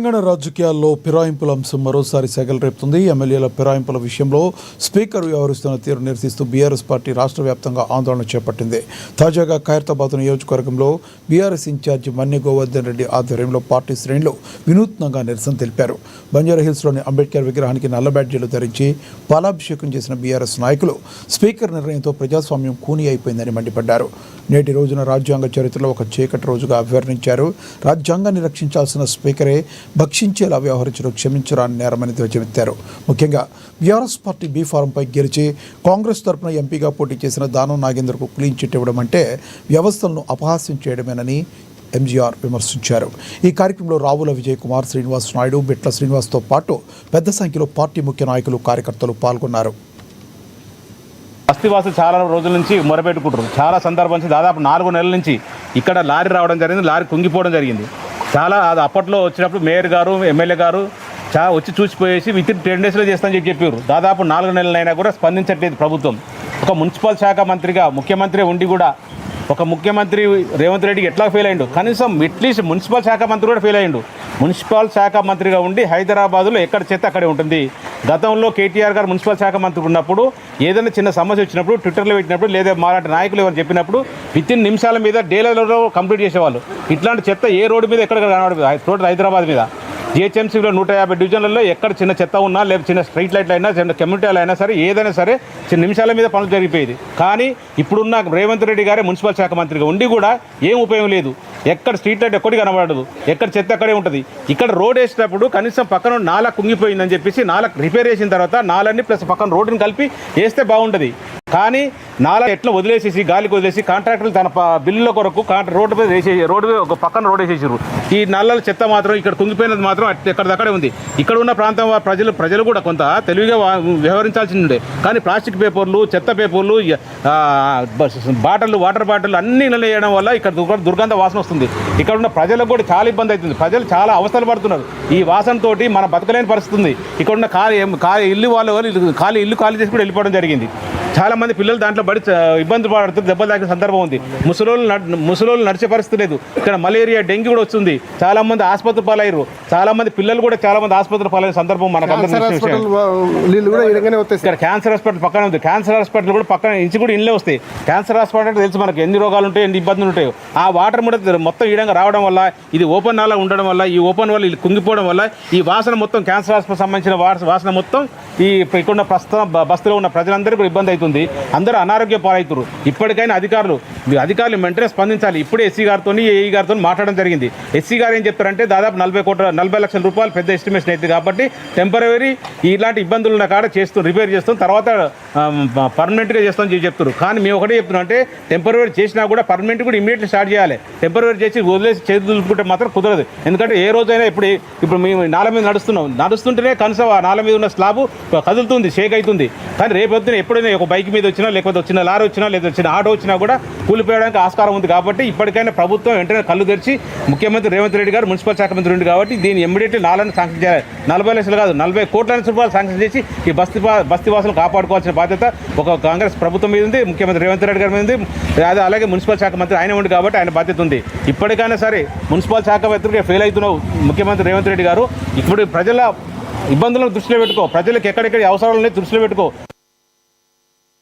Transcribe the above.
తెలంగాణ రాజకీయాల్లో ఫిరాయింపుల అంశం మరోసారి సెగలు రేపుతుంది. ఎమ్మెల్యేల ఫిరాయింపుల విషయంలో స్పీకర్ వ్యవహరిస్తున్న తీరు నిరసిస్తూ బీఆర్ఎస్ పార్టీ రాష్ట్ర వ్యాప్తంగా ఆందోళన చేపట్టింది. తాజాగా ఖైరతాబాద్ నియోజకవర్గంలో బీఆర్ఎస్ ఇన్ఛార్జి మన్నె గోవర్ధన్ రెడ్డి ఆధ్వర్యంలో పార్టీ శ్రేణులు వినూత్నంగా నిరసన తెలిపారు. బంజారాహిల్స్లోని అంబేద్కర్ విగ్రహానికి నల్ల బ్యాడ్జీలు ధరించి పాలాభిషేకం చేసిన బీఆర్ఎస్ నాయకులు స్పీకర్ నిర్ణయంతో ప్రజాస్వామ్యం కూని అయిపోయిందని మండిపడ్డారు. నేటి రోజున రాజ్యాంగ చరిత్రలో ఒక చీకటి రోజుగా అభివర్ణించారు. రాజ్యాంగాన్ని రక్షించాల్సిన స్పీకరే భక్షించేలా వ్యవహరించడం క్షమించరాని నేరమని ధ్వజమెత్తారు. ముఖ్యంగా బీఆర్ఎస్ పార్టీ బీ ఫారంపై గెలిచి కాంగ్రెస్ తరఫున ఎంపీగా పోటీ చేసిన దానం నాగేందర్కు క్లీన్ చిట్ ఇవ్వడం అంటే వ్యవస్థలను అపహాస్యం చేయడమేనని ఎంజీఆర్ విమర్శించారు. ఈ కార్యక్రమంలో రావుల విజయ్ కుమార్, శ్రీనివాస్ నాయుడు, బిట్ల శ్రీనివాస్తో పాటు పెద్ద సంఖ్యలో పార్టీ ముఖ్య నాయకులు, కార్యకర్తలు పాల్గొన్నారు. బస్తీవాసులు చాలా రోజుల నుంచి మొరపెట్టుకుంటారు. చాలా సందర్భం నుంచి దాదాపు 4 నెలల నుంచి ఇక్కడ లారీ రావడం జరిగింది, లారీ కుంగిపోవడం జరిగింది. చాలా అది అప్పట్లో వచ్చినప్పుడు మేయర్ గారు, ఎమ్మెల్యే గారు వచ్చి చూసిపోయేసి వితిన్ 10 డేస్లో చేస్తామని చెప్పారు. దాదాపు 4 నెలలైనా కూడా స్పందించట్లేదు ప్రభుత్వం. ఒక మున్సిపల్ శాఖ మంత్రిగా ముఖ్యమంత్రి ఉండి కూడా ఒక ముఖ్యమంత్రి రేవంత్ రెడ్డికి ఎట్లా ఫెయిల్ అయ్యిండు, కనీసం అట్లీస్ట్ మున్సిపల్ శాఖ మంత్రి కూడా ఫెయిల్ అయ్యిండు. మున్సిపల్ శాఖ మంత్రిగా ఉండి హైదరాబాదులో ఎక్కడ చెత్త అక్కడే ఉంటుంది. గతంలో కేటీఆర్ గారు మున్సిపల్ శాఖ మంత్రి ఉన్నప్పుడు ఏదైనా చిన్న సమస్య వచ్చినప్పుడు ట్విట్టర్లో పెట్టినప్పుడు లేదా మాలాంటి నాయకులు ఎవరు చెప్పినప్పుడు వితిన్ నిమిషాల మీద డేలలో కంప్లీట్ చేసేవాళ్ళు. ఇట్లాంటి చెత్త ఏ రోడ్డు మీద ఎక్కడ కనబడదు. హైదరాబాద్ మీద జిహెచ్ఎంసీలో 150 డివిజన్లలో ఎక్కడ చిన్న చెత్త ఉన్నా, లేదా చిన్న స్ట్రీట్ లైట్లు అయినా, చిన్న కమ్యూనిటీలు అయినా సరే, ఏదైనా సరే చిన్న నిమిషాల మీద పనులు జరిగిపోయేది. కానీ ఇప్పుడున్న రేవంత్ రెడ్డి గారే మున్సిపల్ శాఖ మంత్రిగా ఉండి కూడా ఏం ఉపయోగం లేదు. ఎక్కడ స్ట్రీట్ లైట్ ఎక్కడికి కనబడదు, ఎక్కడ చెత్త అక్కడే ఉంటుంది. ఇక్కడ రోడ్ వేసేటప్పుడు కనీసం పక్కన నాలా కుంగిపోయిందని చెప్పేసి నాలా రిపేర్ చేసిన తర్వాత నాలన్నీ ప్లస్ పక్కన రోడ్డుని కలిపి వేస్తే బాగుంటుంది. కానీ నాలా ఎట్లా వదిలేసేసి గాలికి వదిలేసి కాంట్రాక్టర్లు తన బిల్లుల కొరకు రోడ్డు మీద వేసేసి రోడ్డు ఒక పక్కన రోడ్ వేసేసారు. ఈ నల్లల చెత్త మాత్రం ఇక్కడ కుంగిపోయినది మాత్రం ఎక్కడిదక్కడే ఉంది. ఇక్కడ ఉన్న ప్రాంతం ప్రజలు కూడా కొంత తెలివిగా వ్యవహరించాల్సి ఉండే. కానీ ప్లాస్టిక్ పేపర్లు, చెత్త పేపర్లు, బాటిల్, వాటర్ బాటిల్ అన్నీ నిలయడం వల్ల ఇక్కడ దుర్గంధ వాసన వస్తుంది. ఇక్కడ ఉన్న ప్రజలకు కూడా చాలా ఇబ్బంది అవుతుంది. ప్రజలు చాలా అవస్థలు పడుతున్నారు. ఈ వాసనతోటి మన బతకలేని పరిస్థితి ఉంది. ఇక్కడ ఉన్న ఖాళీ ఇల్లు చేసి కూడా వెళ్ళిపోవడం జరిగింది. చాలామంది పిల్లలు దాంట్లో పడి ఇబ్బంది పడుతుంది, దెబ్బలు తాకిన సందర్భం ఉంది. ముసలోళ్ళు నడిచే పరిస్థితి లేదు. ఇక్కడ మలేరియా, డెంగ్యూ కూడా వస్తుంది. చాలామంది ఆసుపత్రి పాలయ్యారు. చాలామంది పిల్లలు కూడా చాలామంది ఆసుపత్రి పాలైన సందర్భం మనకు ఇక్కడ క్యాన్సర్ హాస్పిటల్ పక్కన ఉంది. క్యాన్సర్ హాస్పిటల్ కూడా పక్కన ఇంచి కూడా ఇళ్ళే వస్తాయి. క్యాన్సర్ హాస్పిటల్ అంటే తెలుసు మనకు ఎన్ని రోగాలు ఉంటాయి, ఎన్ని ఇబ్బందులు ఉంటాయో. ఆ వాటర్ కూడా మొత్తం ఈ విధంగా రావడం వల్ల, ఇది ఓపెన్ నాలా ఉండడం వల్ల, ఈ ఓపెన్ వల్ల ఇది కుంగిపోవడం వల్ల ఈ వాసన మొత్తం క్యాన్సర్ హాస్పిటల్ సంబంధించిన వాసన మొత్తం ఈ ఇక్కడ ప్రస్తుతం బస్సులో ఉన్న ప్రజలందరికీ కూడా ఇబ్బంది అవుతుంది. అందరూ అనారోగ్య పాలవుతారు. ఇప్పటికైనా అధికారులు వెంటనే స్పందించాలి. ఇప్పుడే ఎస్సీ గారితో, ఏఈ గారితో మాట్లాడడం జరిగింది. ఎస్సీ గారు ఏం చెప్తారంటే దాదాపు 40 లక్షల రూపాయలు పెద్ద ఎస్టిమేషన్ అవుతుంది కాబట్టి టెంపరరీ ఇలాంటి ఇబ్బందులు ఉన్న కాడ రిపేర్ చేస్తాం, తర్వాత పర్మనెంట్గా చేస్తామని చెప్తారు. కానీ మేము ఒకటే చెప్తున్నాం అంటే టెంపరరీ చేసినా కూడా పర్మనెంట్ కూడా ఇమీడియట్లీ స్టార్ట్ చేయాలి. టెంపరరీ చేసి వదిలేసి చేతి దులుపుకుంటే మాత్రం కుదరదు. ఎందుకంటే ఏ రోజైనా ఇప్పుడు మేము నాల మీద నడుస్తుంటేనే కనీసం ఆ నాల మీద ఉన్న స్లాబ్ కదులుతుంది, షేక్ అవుతుంది. కానీ రేపొద్దున ఎప్పుడైనా ఒక బైక్ మీద వచ్చినా, లేకపోతే వచ్చిన లారీ వచ్చినా, లేదా వచ్చిన ఆటో వచ్చినా కూడా కూలిపోయడానికి ఆస్కారం ఉంది. కాబట్టి ఇప్పటికైనా ప్రభుత్వం వెంటనే కళ్ళు తెరిచి ముఖ్యమంత్రి రేవంత్ రెడ్డి గారు మున్సిపల్ శాఖ మంత్రి ఉంది కాబట్టి దీన్ని ఇమ్మీడియట్లీ నాలను శాంక్షన్ చేయాలి. 40 లక్షలు కాదు, 40 కోట్ల రూపాయలు శాంక్షన్ చేసి ఈ బస్తీవాసులు కాపాడుకోవాల్సిన బాధ్యత ఒక కాంగ్రెస్ ప్రభుత్వం మీద ఉంది, ముఖ్యమంత్రి రేవంత్ రెడ్డి గారి మీద ఉంది. అలాగే మున్సిపల్ శాఖ మంత్రి ఆయన ఉంది కాబట్టి ఆయన బాధ్యత ఉంది. ఇప్పటికైనా సరే మున్సిపల్ శాఖ మంత్రిగా ఫెయిల్ అవుతున్నావు ముఖ్యమంత్రి రేవంత్ రెడ్డి గారు. ఇప్పుడు ప్రజల ఇబ్బందులను దృష్టిలో పెట్టుకో, ప్రజలకు ఎక్కడెక్కడ అవసరాలని దృష్టిలో పెట్టుకో.